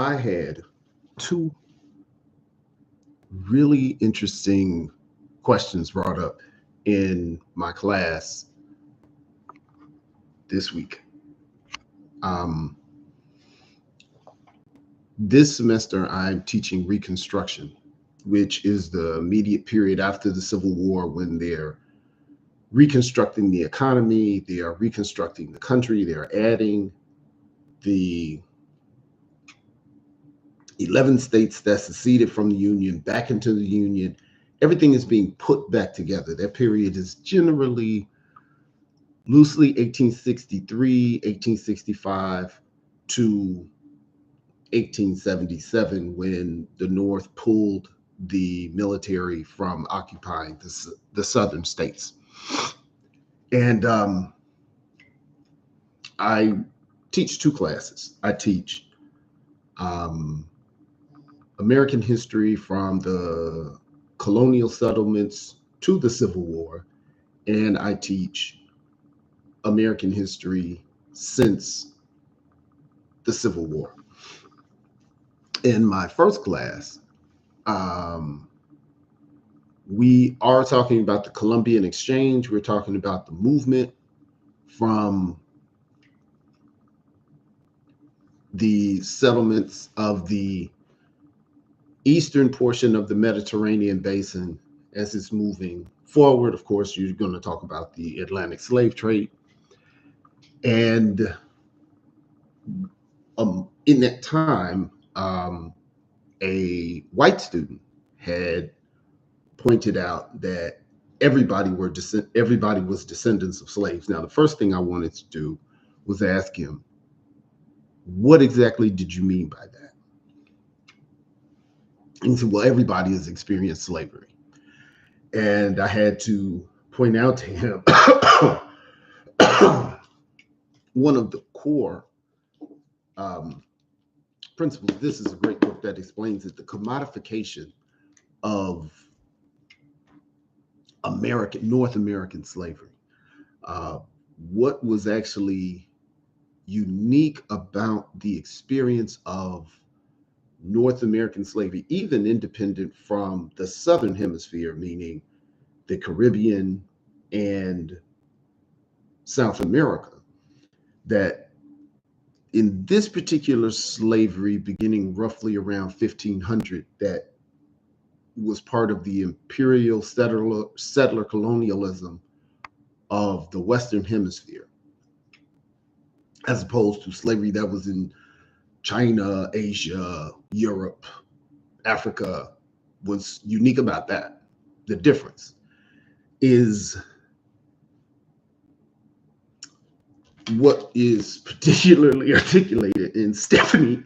I had two really interesting questions brought up in my class this week. Um, this semester, I'm teaching Reconstruction, which is the immediate period after the Civil War when they're reconstructing the economy, they are reconstructing the country, they're adding the 11 states that seceded from the Union back into the Union. Everything is being put back together. That period is generally loosely 1863, 1865 to 1877 when the North pulled the military from occupying the southern states. And I teach two classes. I teach American history from the colonial settlements to the Civil War, and I teach American history since the Civil War. In my first class, we are talking about the Columbian Exchange. We're talking about the movement from the settlements of the eastern portion of the Mediterranean basin as it's moving forward. Of course, you're going to talk about the Atlantic slave trade. And in that time, a white student had pointed out that everybody was descendants of slaves. Now, the first thing I wanted to do was ask him, what exactly did you mean by that? And he said, well, everybody has experienced slavery. And I had to point out to him one of the core principles. This is a great book that explains it, the commodification of North American slavery. What was actually unique about the experience of North American slavery, even independent from the Southern Hemisphere, meaning the Caribbean and South America, that in this particular slavery, beginning roughly around 1500, that was part of the imperial settler colonialism of the Western Hemisphere, as opposed to slavery that was in China, Asia, Europe, Africa. What's unique about that, the difference, is what is particularly articulated in Stephanie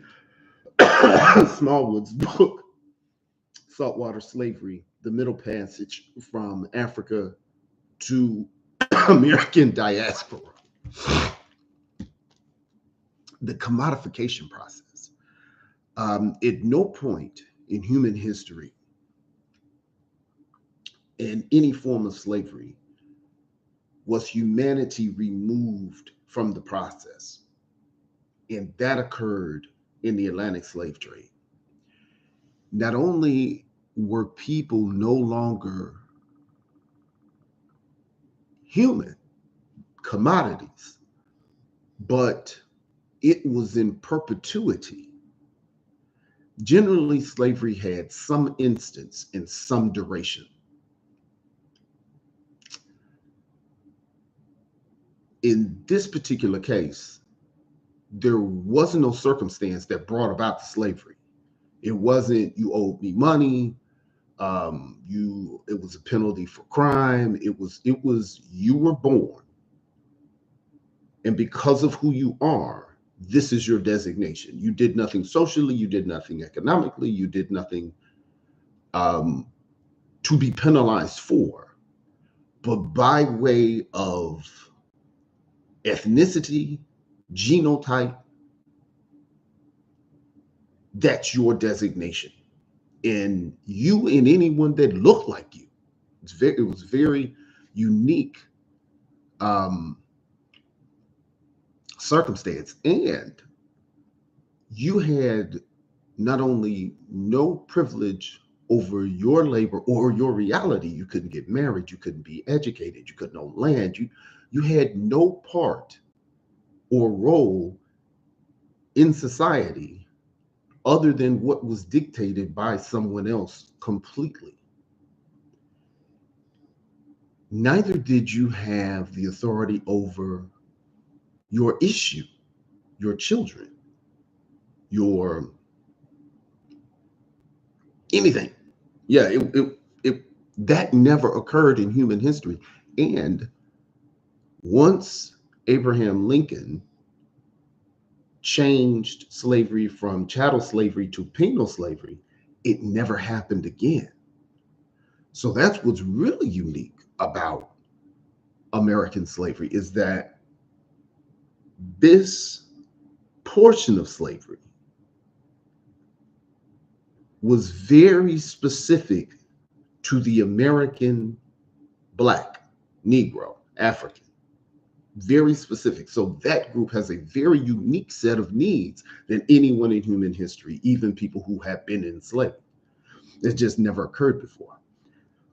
Smallwood's book, Saltwater Slavery, The Middle Passage from Africa to American Diaspora. The commodification process. At no point in human history, in any form of slavery, was humanity removed from the process. And that occurred in the Atlantic slave trade. Not only were people no longer human commodities, but it was in perpetuity. Generally, slavery had some instance and some duration. In this particular case, there was no circumstance that brought about the slavery. It wasn't you owed me money. It was a penalty for crime. It was you were born, and because of who you are, this is your designation. You did nothing socially. You did nothing economically. You did nothing to be penalized for, but by way of ethnicity, genotype, that's your designation. And you and anyone that looked like you. It was very unique circumstance. And you had not only no privilege over your labor or your reality. You couldn't get married, you couldn't be educated, you couldn't own land, you had no part or role in society other than what was dictated by someone else completely. Neither did you have the authority over your issue, your children, your anything. Yeah, it that never occurred in human history. And once Abraham Lincoln changed slavery from chattel slavery to penal slavery, it never happened again. So that's what's really unique about American slavery, is that this portion of slavery was very specific to the American Black, Negro, African, very specific. So that group has a very unique set of needs than anyone in human history, even people who have been enslaved. It just never occurred before.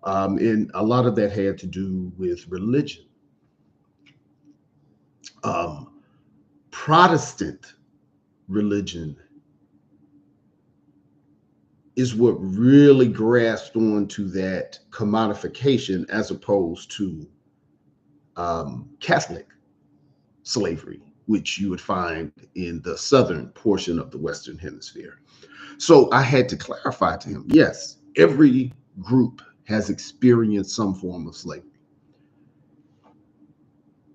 And a lot of that had to do with religion. Um, Protestant religion is what really grasped onto that commodification, as opposed to Catholic slavery, which you would find in the southern portion of the Western Hemisphere. So I had to clarify to him, yes, every group has experienced some form of slavery.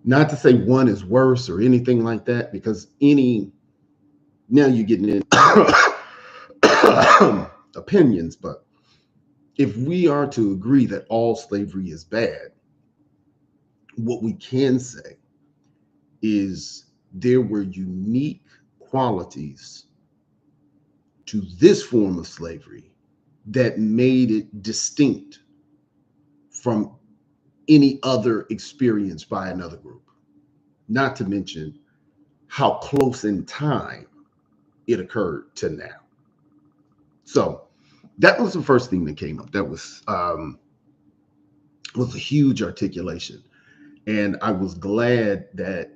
Not to say one is worse or anything like that, because now you're getting in opinions, but if we are to agree that all slavery is bad, what we can say is there were unique qualities to this form of slavery that made it distinct from any other experience by another group, not to mention how close in time it occurred to now. So that was the first thing that came up. That was a huge articulation. And I was glad that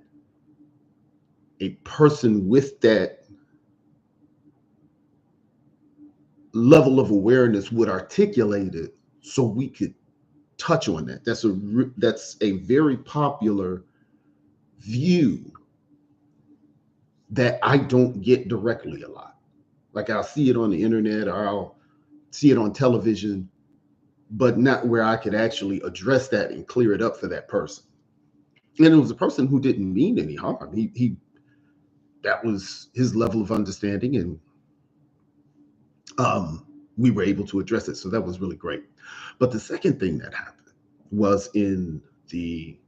a person with that level of awareness would articulate it so we could touch on that. That's a very popular view that I don't get directly a lot. Like, I'll see it on the internet or I'll see it on television, but not where I could actually address that and clear it up for that person. And it was a person who didn't mean any harm. He that was his level of understanding, and we were able to address it. So that was really great. But the second thing that happened was in the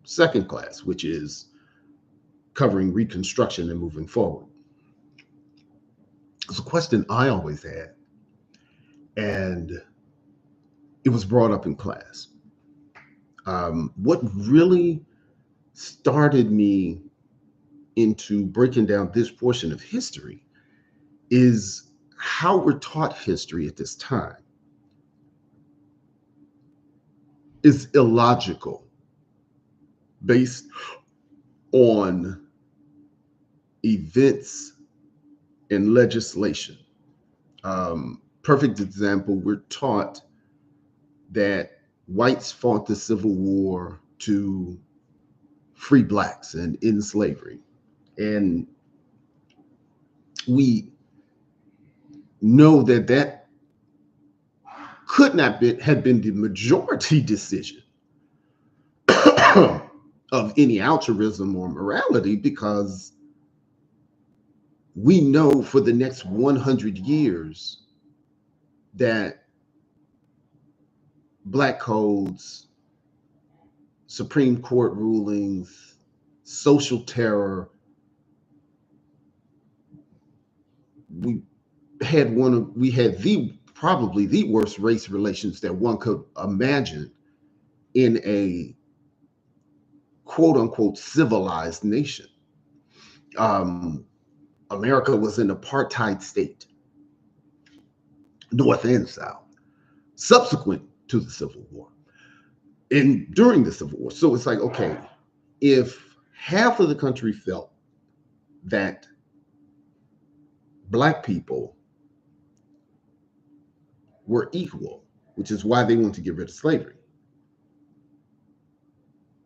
second class, which is covering Reconstruction and moving forward. It's a question I always had, and it was brought up in class. What really started me into breaking down this portion of history is how we're taught history at this time is illogical, based on events and legislation. Perfect example, we're taught that whites fought the Civil War to free blacks and end slavery. And we know that that could not have been the majority decision of any altruism or morality, because we know for the next 100 years that Black codes, Supreme Court rulings, social terror, we had probably the worst race relations that one could imagine in a quote unquote civilized nation. America was an apartheid state. North and South, subsequent to the Civil War and during the Civil War. So it's like, okay, if half of the country felt that Black people were equal, which is why they want to get rid of slavery,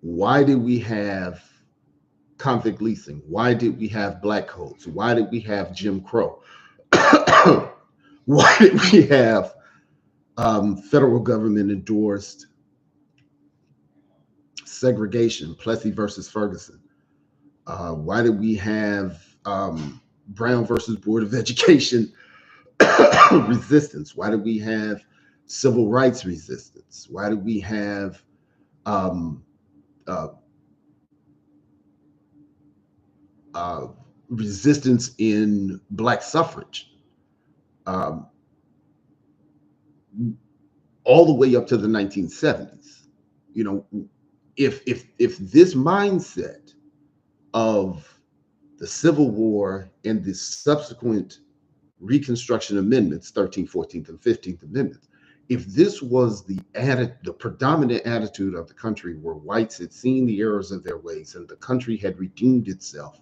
why did we have convict leasing? Why did we have black codes? Why did we have Jim Crow? Why did we have federal government endorsed segregation, Plessy versus Ferguson? Why did we have Brown versus Board of Education resistance? Why did we have civil rights resistance? Why did we have um, uh, uh, resistance in Black suffrage? Um, all the way up to the 1970s. You know, if this mindset of the Civil War and the subsequent Reconstruction Amendments, 13th, 14th, and 15th Amendments, if this was the predominant attitude of the country, where whites had seen the errors of their ways and the country had redeemed itself,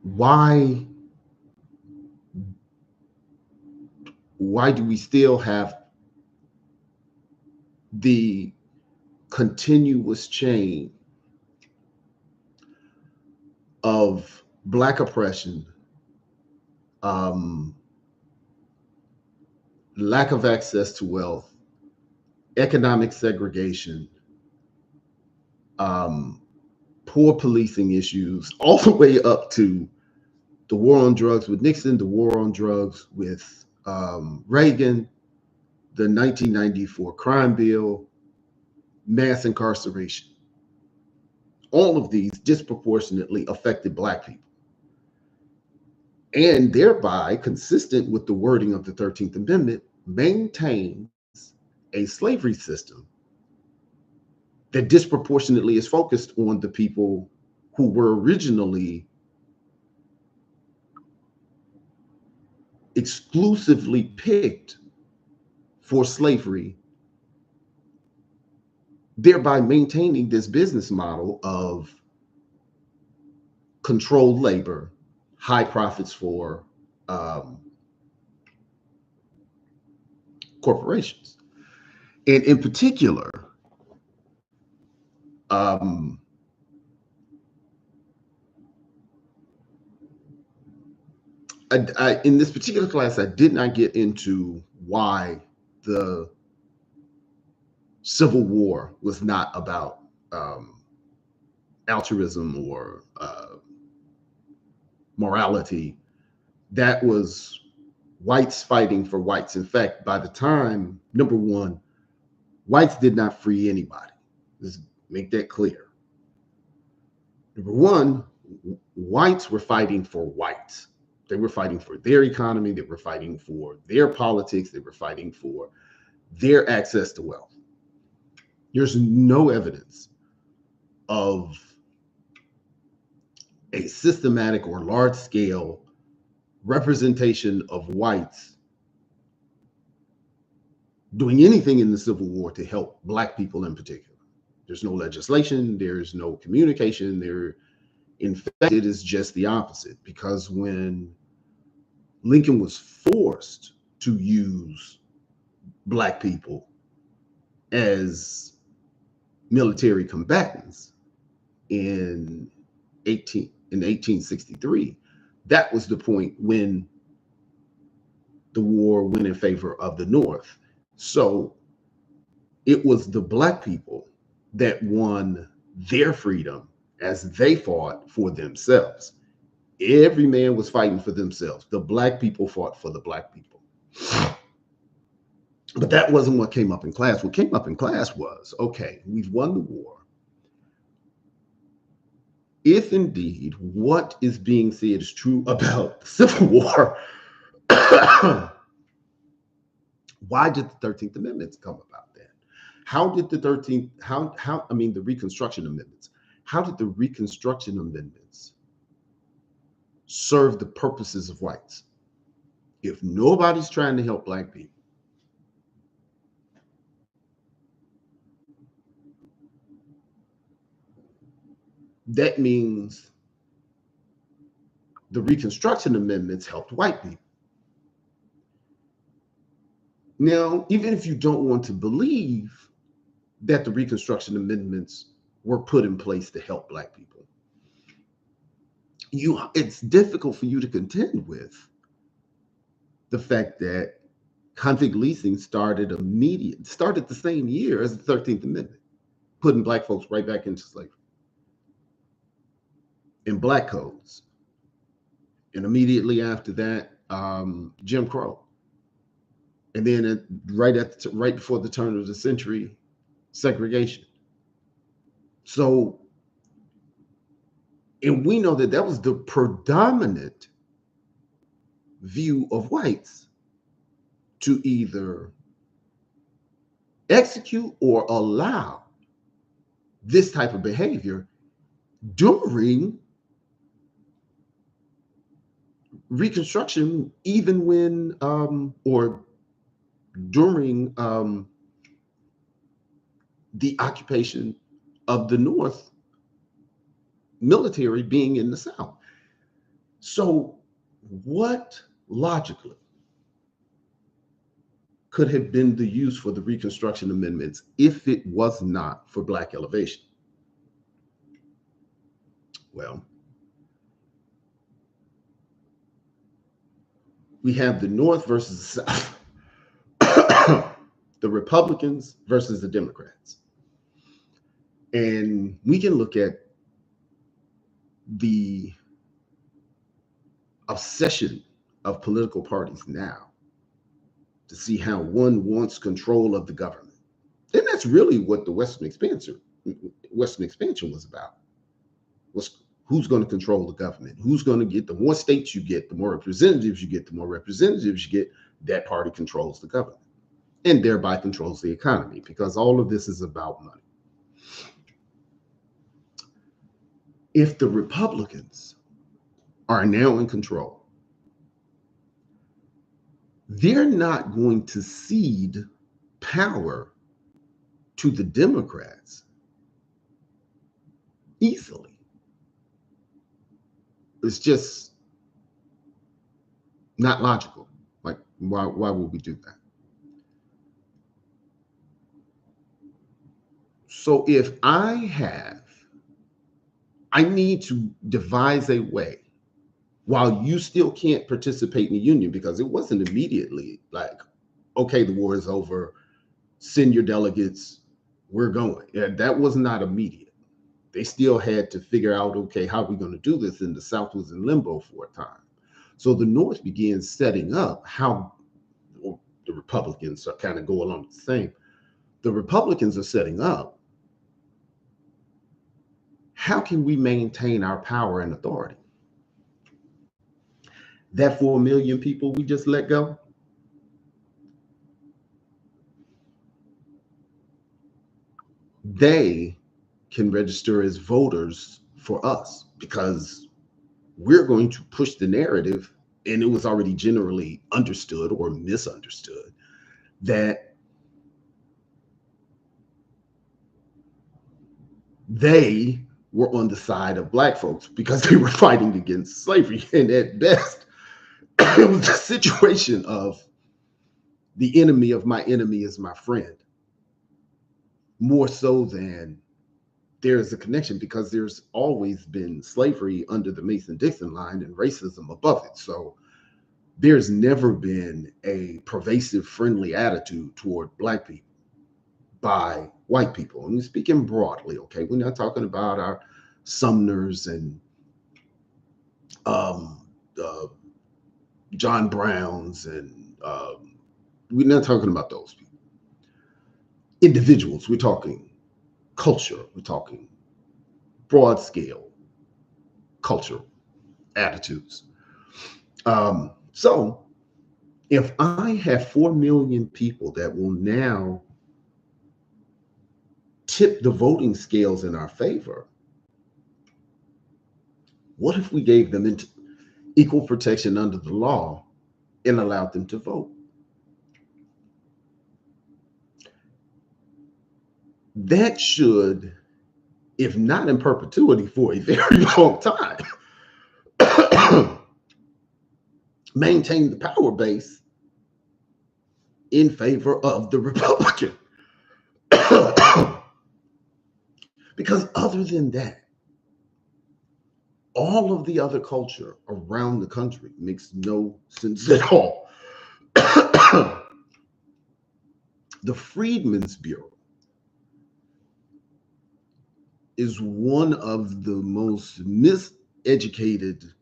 why do we still have the continuous chain of Black oppression, um, lack of access to wealth, economic segregation, um, poor policing issues, all the way up to the war on drugs with Nixon, the war on drugs with Reagan, the 1994 crime bill, mass incarceration. All of these disproportionately affected Black people, and thereby, consistent with the wording of the 13th Amendment, maintains a slavery system that disproportionately is focused on the people who were originally exclusively picked for slavery, thereby maintaining this business model of controlled labor, high profits for corporations. And in particular, um, in this particular class, I did not get into why the Civil War was not about altruism or morality. That was whites fighting for whites. In fact, by the time, number one, whites did not free anybody. Let's make that clear. Number one, whites were fighting for whites. They were fighting for their economy. They were fighting for their politics. They were fighting for their access to wealth. There's no evidence of a systematic or large scale representation of whites doing anything in the Civil War to help Black people in particular. There's no legislation, there's no communication. In fact, it is just the opposite, because when Lincoln was forced to use Black people as military combatants in 1863, that was the point when the war went in favor of the North. So it was the Black people that won their freedom as they fought for themselves. Every man was fighting for themselves. The Black people fought for the Black people. But that wasn't what came up in class. What came up in class was, okay, we've won the war. If indeed what is being said is true about the Civil War, why did the 13th Amendment come about then? How did the 13th, the Reconstruction Amendments, how did the Reconstruction Amendments serve the purposes of whites. If nobody's trying to help black people, that means the Reconstruction Amendments helped white people. Now, even if you don't want to believe that the Reconstruction Amendments were put in place to help black people, it's difficult for you to contend with the fact that convict leasing started the same year as the 13th Amendment, putting black folks right back into slavery in black codes. And immediately after that, Jim Crow. And then right before the turn of the century, segregation. So, and we know that that was the predominant view of whites, to either execute or allow this type of behavior during Reconstruction, even when or during the occupation of the North, military being in the South. So what logically could have been the use for the Reconstruction Amendments if it was not for black elevation? Well, we have the North versus the South, the Republicans versus the Democrats. And we can look at the obsession of political parties now to see how one wants control of the government. And that's really what the Western expansion was about. Who's going to control the government? Who's going to get, the more states you get, the more representatives you get, that party controls the government and thereby controls the economy, because all of this is about money. If the Republicans are now in control, they're not going to cede power to the Democrats easily. It's just not logical. Like, why would we do that? So if I need to devise a way while you still can't participate in the union, because it wasn't immediately like, okay, the war is over, send your delegates, we're going. Yeah, that was not immediate. They still had to figure out, okay, how are we going to do this? And the South was in limbo for a time. So the North began setting up how, well, the Republicans are kind of go along the same. The Republicans are setting up, how can we maintain our power and authority? That 4 million people we just let go, they can register as voters for us, because we're going to push the narrative, and it was already generally understood or misunderstood that they were on the side of black folks because they were fighting against slavery. And at best, it was a situation of the enemy of my enemy is my friend, more so than there's a connection, because there's always been slavery under the Mason-Dixon line and racism above it. So there's never been a pervasive friendly attitude toward black people by white people. And speaking broadly, okay, we're not talking about our Sumners and John Browns, and we're not talking about those people. Individuals, we're talking culture, we're talking broad scale cultural attitudes. So if I have 4 million people that will now tip the voting scales in our favor, what if we gave them equal protection under the law, and allowed them to vote. That should, if not in perpetuity for a very long time, maintain the power base in favor of the Republican. Because other than that, all of the other culture around the country makes no sense at all. The Freedmen's Bureau is one of the most miseducated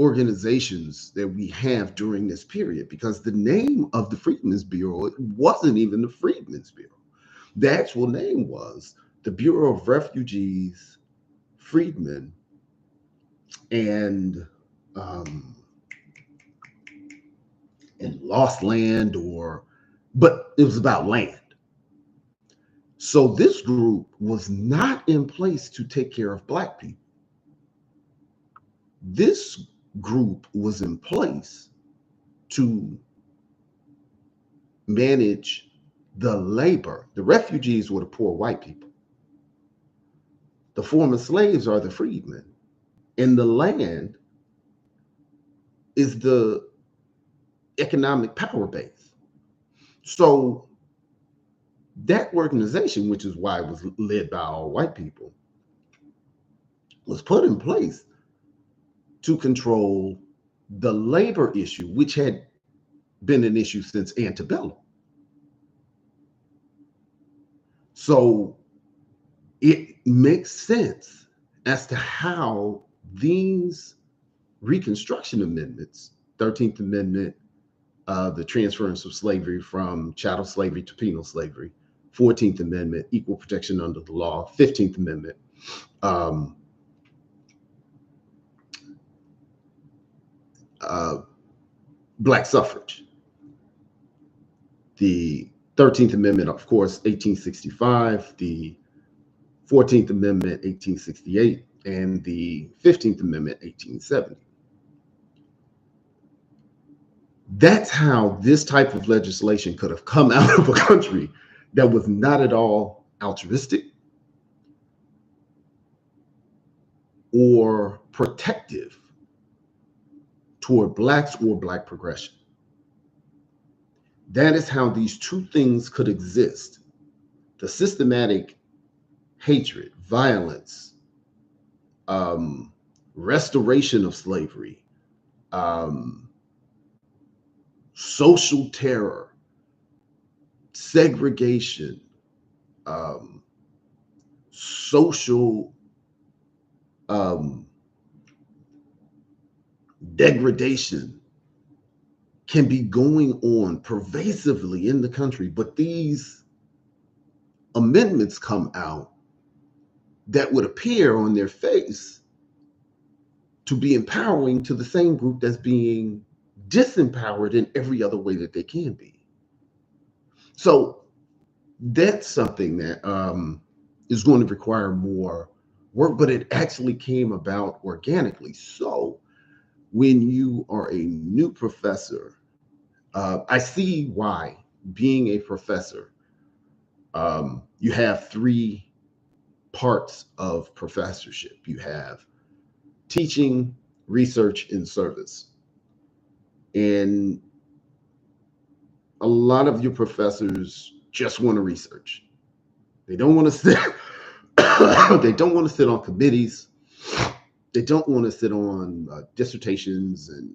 organizations that we have during this period, because the name of the Freedmen's Bureau wasn't even the Freedmen's Bureau. The actual name was the Bureau of Refugees, Freedmen, and lost land, but it was about land. So this group was not in place to take care of Black people. This group was in place to manage the labor. The refugees were the poor white people. The former slaves are the freedmen. And the land is the economic power base. So that organization, which is why it was led by all white people, was put in place to control the labor issue, which had been an issue since antebellum. So it makes sense as to how these Reconstruction Amendments, 13th Amendment, the transference of slavery from chattel slavery to penal slavery, 14th Amendment, equal protection under the law, 15th Amendment, Black suffrage. The 13th Amendment, of course, 1865, the 14th Amendment, 1868, and the 15th Amendment, 1870. That's how this type of legislation could have come out of a country that was not at all altruistic or protective toward Blacks or Black progression. That is how these two things could exist. The systematic hatred, violence, restoration of slavery, social terror, segregation, social degradation can be going on pervasively in the country, but these amendments come out that would appear on their face to be empowering to the same group that's being disempowered in every other way that they can be. So that's something that is going to require more work, but it actually came about organically. So when you are a new professor, I see why being a professor, you have three parts of professorship. You have teaching, research, and service. And a lot of your professors just want to research. They don't want to sit. They don't want to sit on committees. They don't want to sit on dissertations and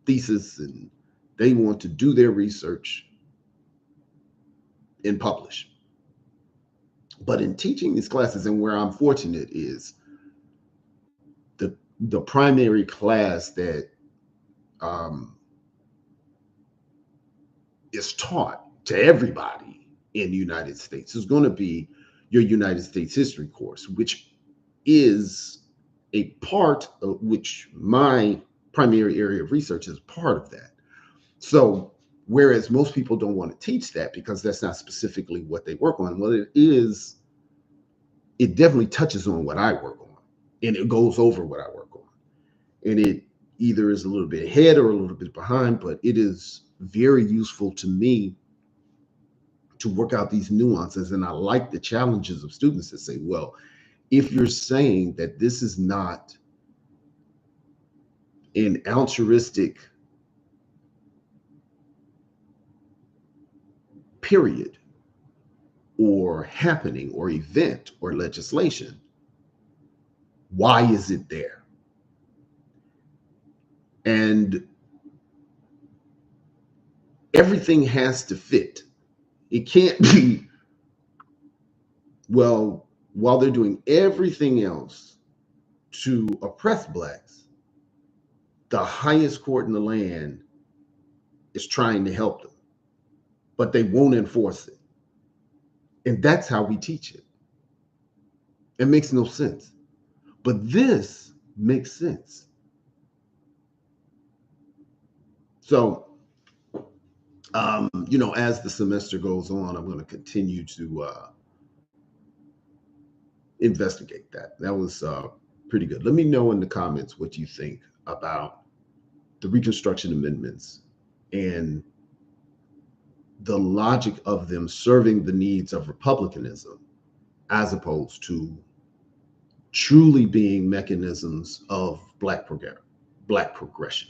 thesis, and they want to do their research and publish. But in teaching these classes, and where I'm fortunate is the primary class that is taught to everybody in the United States is going to be your United States history course, which is a part of which my primary area of research is part of that. So whereas most people don't want to teach that because that's not specifically what they work on, well, it definitely touches on what I work on. and it goes over what I work on. And it either is a little bit ahead or a little bit behind, but it is very useful to me to work out these nuances. And I like the challenges of students that say, well, if you're saying that this is not an altruistic period or happening or event or legislation, why is it there? And everything has to fit. It can't be, well, while they're doing everything else to oppress Blacks, the highest court in the land is trying to help them, but they won't enforce it. And that's how we teach it. It makes no sense. But this makes sense. So, as the semester goes on, I'm going to continue to investigate that. That was pretty good. Let me know in the comments what you think about the Reconstruction Amendments and the logic of them serving the needs of republicanism as opposed to truly being mechanisms of Black progression.